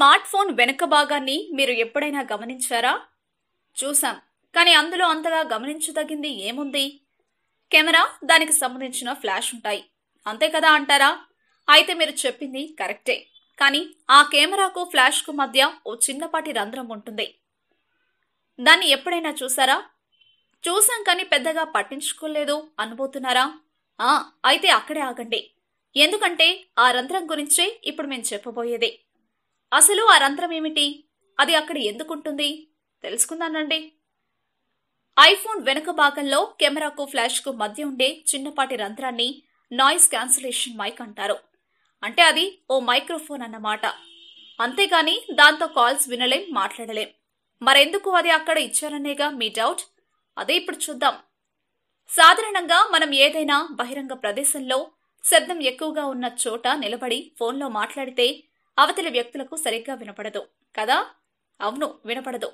Smart phone వెనుక భాగాన్ని మీరు ఎప్పుడైనా గమనించారా? చూసాం, కానీ అందులో అంతగా గమనించదగింది ఏముంది? కెమెరా, దానికి సంబంధించిన ఫ్లాష్ ఉంటాయి, అంతే కదా అంటారా? అయితే మీరు చెప్పింది కరెక్టే. కానీ ఆ కెమెరాకు ఫ్లాష్ కు మధ్య ఓ చిన్నపాటి రంధ్రం ఉంటుంది. దాన్ని ఎప్పుడైనా చూసారా? చూసాం, కానీ పెద్దగా పట్టించుకోలేదు అనుబోతున్నారా? అయితే అక్కడే ఆగండి. ఎందుకంటే ఆ రంధ్రం గురించే ఇప్పుడు మేము చెప్పబోయేది. అసలు ఆ రంధ్రం ఏమిటి? అది అక్కడ ఎందుకుంటుంది? తెలుసుకుందానండి. ఐఫోన్ వెనుక భాగంలో కెమెరాకు ఫ్లాష్ కు మధ్య ఉండే చిన్నపాటి రంధ్రాన్ని నాయిస్ క్యాన్సిలేషన్ మైక్ అంటారు. అంటే అది ఓ మైక్రోఫోన్ అన్నమాట. అంతేగాని దాంతో కాల్స్ వినలేం, మాట్లాడలేం. మరెందుకు అది అక్కడ ఇచ్చారనేగా మీ డౌట్? అదే ఇప్పుడు చూద్దాం. సాధారణంగా మనం ఏదైనా బహిరంగ ప్రదేశంలో శబ్దం ఎక్కువగా ఉన్న చోట నిలబడి ఫోన్లో మాట్లాడితే అవతలి వ్యక్తులకు సరిగ్గా వినపడదు కదా? అవును, వినపడదు.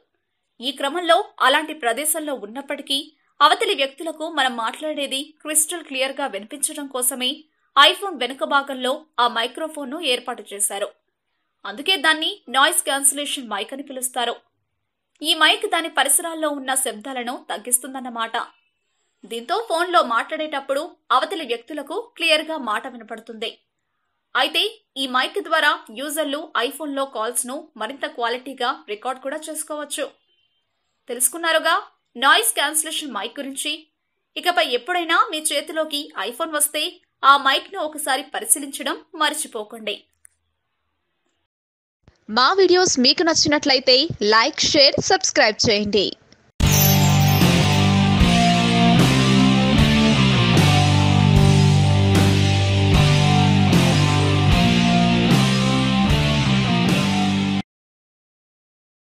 ఈ క్రమంలో అలాంటి ప్రదేశంలో ఉన్నప్పటికీ అవతలి వ్యక్తులకు మనం మాట్లాడేది క్రిస్టల్ క్లియర్ గా వినిపించడం కోసమే ఐఫోన్ వెనుక భాగంలో ఆ మైక్రోఫోన్ను ఏర్పాటు చేశారు. అందుకే దాన్ని నాయిస్ క్యాన్సిలేషన్ మైక్ అని పిలుస్తారు. ఈ మైక్ దాని పరిసరాల్లో ఉన్న శబ్దాలను తగ్గిస్తుందన్నమాట. దీంతో ఫోన్లో మాట్లాడేటప్పుడు అవతలి వ్యక్తులకు క్లియర్ గా మాట వినపడుతుంది. అయితే ఈ మైక్ ద్వారా యూజర్లు ఐఫోన్లో కాల్స్ ను మరింత క్వాలిటీగా రికార్డ్ కూడా చేసుకోవచ్చు. తెలుసుకున్నారుగా నాయిస్ క్యాన్సిలేషన్ మైక్ గురించి. ఇకపై ఎప్పుడైనా మీ చేతిలోకి ఐఫోన్ వస్తే ఆ మైక్ ను ఒకసారి పరిశీలించడం మర్చిపోకండి. మా వీడియోస్ మీకు నచ్చినట్లయితే లైక్, షేర్, సబ్స్క్రైబ్ చేయండి.